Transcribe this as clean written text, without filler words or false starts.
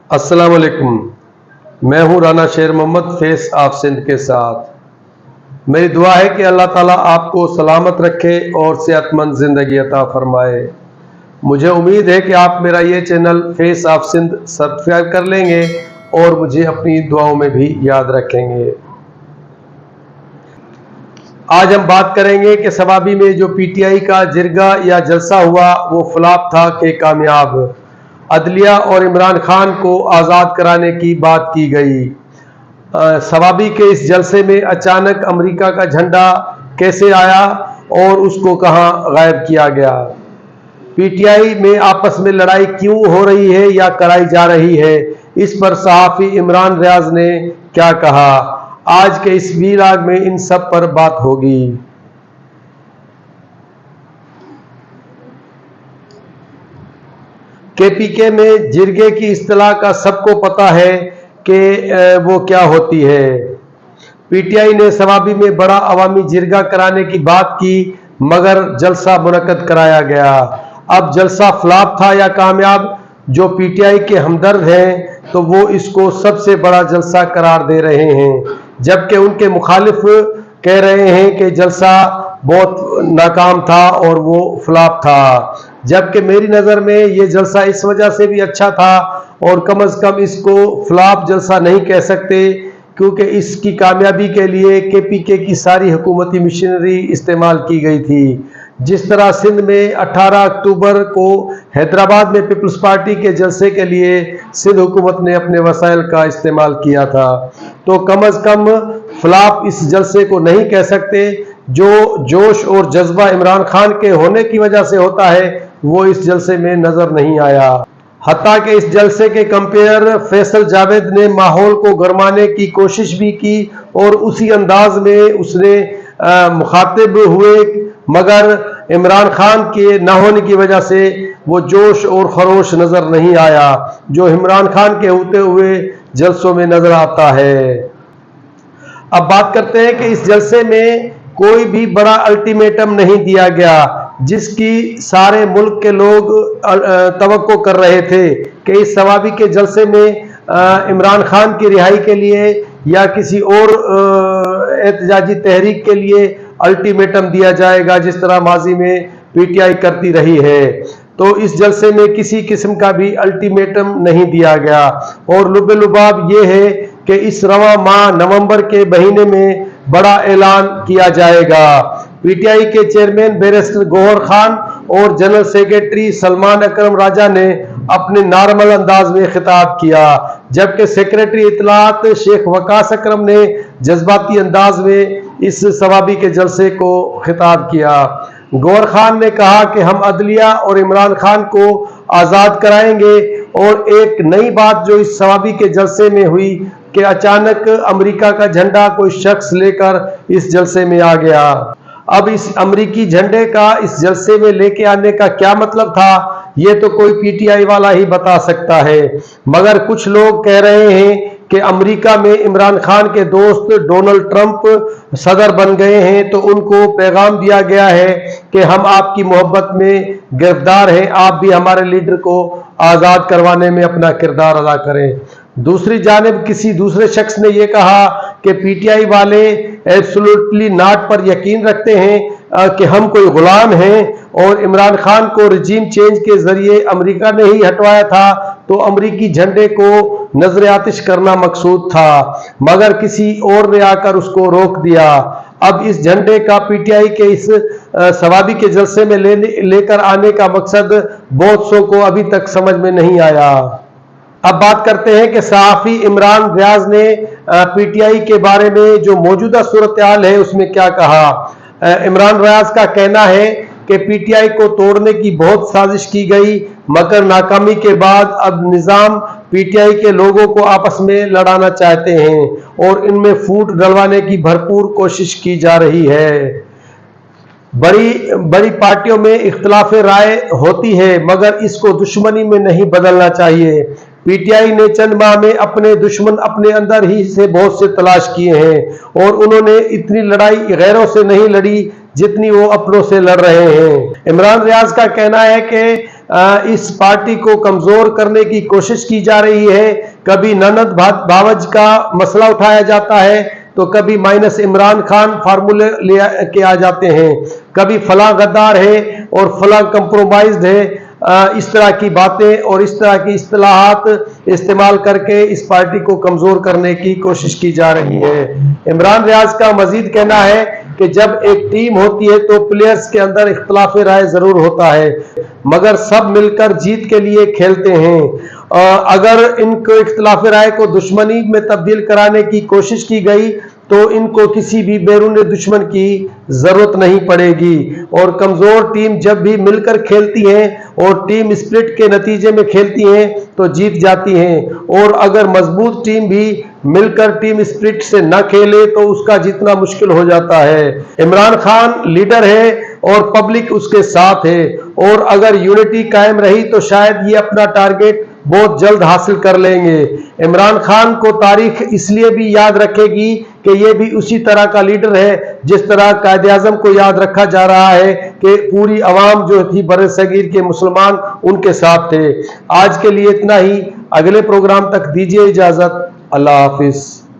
अस्सलाम वालेकुम। मैं हूं राना शेर मोहम्मद फेस ऑफ सिंध के साथ। मेरी दुआ है कि अल्लाह ताला आपको सलामत रखे और सेहतमंद ज़िंदगी अता फरमाए। मुझे उम्मीद है कि आप मेरा ये channel face of Sindh subscribe कर लेंगे और मुझे अपनी दुआओं में भी याद रखेंगे। आज हम बात करेंगे कि सवाबी में जो पीटीआई का जिरगा या जलसा हुआ वो फ्लॉप था कि कामयाब। अदलिया और इमरान खान को आज़ाद कराने की बात की गई। सवाबी के इस जलसे में अचानक अमेरिका का झंडा कैसे आया और उसको कहां गायब किया गया। पीटीआई में आपस में लड़ाई क्यों हो रही है या कराई जा रही है, इस पर सहाफ़ी इमरान रियाज ने क्या कहा। आज के इस वीलाग में इन सब पर बात होगी। केपीके में जिरगे की इस्तिलाह का सबको पता है कि वो क्या होती है। पीटीआई ने सवाबी में बड़ा अवामी जिरगा कराने की बात की मगर जलसा मुनक्कद कराया गया। अब जलसा फ्लॉप था या कामयाब, जो पीटीआई के हमदर्द हैं तो वो इसको सबसे बड़ा जलसा करार दे रहे हैं, जबकि उनके मुखालिफ कह रहे हैं कि जलसा बहुत नाकाम था और वो फ्लॉप था। जबकि मेरी नज़र में ये जलसा इस वजह से भी अच्छा था और कम अज़ कम इसको फ्लॉप जलसा नहीं कह सकते क्योंकि इसकी कामयाबी के लिए केपीके की सारी हुकूमती मशीनरी इस्तेमाल की गई थी। जिस तरह सिंध में 18 अक्टूबर को हैदराबाद में पीपल्स पार्टी के जलसे के लिए सिंध हुकूमत ने अपने वसाइल का इस्तेमाल किया था, तो कम अज़ कम फ्लॉप इस जलसे को नहीं कह सकते। जो जोश और जज्बा इमरान खान के होने की वजह से होता है वो इस जलसे में नज़र नहीं आया। हत्ता कि इस जलसे के कंपेयर फैसल जावेद ने माहौल को गरमाने की कोशिश भी की और उसी अंदाज में उसने मुखातिब हुए, मगर इमरान खान के ना होने की वजह से वो जोश और खरोश नज़र नहीं आया जो इमरान खान के होते हुए जलसों में नज़र आता है। अब बात करते हैं कि इस जलसे में कोई भी बड़ा अल्टीमेटम नहीं दिया गया जिसकी सारे मुल्क के लोग तवक्को कर रहे थे कि इस सवाबी के जलसे में इमरान खान की रिहाई के लिए या किसी और एहतजाजी तहरीक के लिए अल्टीमेटम दिया जाएगा जिस तरह माजी में पीटीआई करती रही है। तो इस जलसे में किसी किस्म का भी अल्टीमेटम नहीं दिया गया और लुबे लुबाब ये है कि इस रवा माह नवंबर के महीने में बड़ा ऐलान किया जाएगा। पीटीआई के चेयरमैन बैरिस्टर गौहर खान और जनरल सेक्रेटरी सलमान अकरम राजा ने अपने नॉर्मल अंदाज में खिताब किया, जबकि सेक्रेटरी इतलात शेख वकास अकरम ने जज्बाती अंदाज में इस सवाबी के जलसे को खिताब किया। गौहर खान ने कहा कि हम अदलिया और इमरान खान को आज़ाद कराएंगे और एक नई बात जो इस सवाबी के जलसे में हुई कि अचानक अमेरिका का झंडा कोई शख्स लेकर इस जलसे में आ गया। अब इस अमेरिकी झंडे का इस जलसे में लेके आने का क्या मतलब था ये तो कोई पीटीआई वाला ही बता सकता है, मगर कुछ लोग कह रहे हैं कि अमेरिका में इमरान खान के दोस्त डोनाल्ड ट्रंप सदर बन गए हैं तो उनको पैगाम दिया गया है कि हम आपकी मोहब्बत में गिरफ्तार हैं, आप भी हमारे लीडर को आज़ाद करवाने में अपना किरदार अदा करें। दूसरी जानिब किसी दूसरे शख्स ने यह कहा कि पीटीआई वाले एब्सोल्युटली नॉट पर यकीन रखते हैं कि हम कोई गुलाम हैं और इमरान खान को रजीम चेंज के जरिए अमेरिका ने ही हटवाया था तो अमेरिकी झंडे को नजर आतिश करना मकसूद था, मगर किसी और ने आकर उसको रोक दिया। अब इस झंडे का पीटीआई के इस सवाबी के जलसे में लेकर आने का मकसद बहुत सौ को अभी तक समझ में नहीं आया। अब बात करते हैं कि सहाफ़ी इमरान रियाज ने पीटीआई के बारे में जो मौजूदा सूरत हाल है उसमें क्या कहा। इमरान रियाज का कहना है कि पीटीआई को तोड़ने की बहुत साजिश की गई मगर नाकामी के बाद अब निज़ाम पीटीआई के लोगों को आपस में लड़ाना चाहते हैं और इनमें फूट डलवाने की भरपूर कोशिश की जा रही है। बड़ी बड़ी पार्टियों में इख्तिलाफ राय होती है मगर इसको दुश्मनी में नहीं बदलना चाहिए। पीटीआई ने चंद माह में अपने दुश्मन अपने अंदर ही से बहुत से तलाश किए हैं और उन्होंने इतनी लड़ाई गैरों से नहीं लड़ी जितनी वो अपनों से लड़ रहे हैं। इमरान रियाज का कहना है कि इस पार्टी को कमजोर करने की कोशिश की जा रही है। कभी ननद भावज का मसला उठाया जाता है, तो कभी माइनस इमरान खान फार्मूले ले के आ जाते हैं, कभी फला गद्दार है और फला कंप्रोमाइज्ड है। इस तरह की बातें और इस तरह की इस्तेलाहात इस्तेमाल करके इस पार्टी को कमजोर करने की कोशिश की जा रही है। इमरान रियाज का मजीद कहना है कि जब एक टीम होती है तो प्लेयर्स के अंदर इख्तलाफ राय जरूर होता है, मगर सब मिलकर जीत के लिए खेलते हैं। अगर इनको इख्तलाफ राय को दुश्मनी में तब्दील कराने की कोशिश की गई तो इनको किसी भी बैरून दुश्मन की जरूरत नहीं पड़ेगी। और कमजोर टीम जब भी मिलकर खेलती है और टीम स्पिरिट के नतीजे में खेलती है तो जीत जाती हैं, और अगर मजबूत टीम भी मिलकर टीम स्पिरिट से न खेले तो उसका जीतना मुश्किल हो जाता है। इमरान खान लीडर है और पब्लिक उसके साथ है, और अगर यूनिटी कायम रही तो शायद ये अपना टारगेट बहुत जल्द हासिल कर लेंगे। इमरान खान को तारीख इसलिए भी याद रखेगी कि ये भी उसी तरह का लीडर है जिस तरह कायदे आजम को याद रखा जा रहा है कि पूरी अवाम जो थी बर सगीर के मुसलमान उनके साथ थे। आज के लिए इतना ही, अगले प्रोग्राम तक दीजिए इजाजत। अल्लाह हाफिज।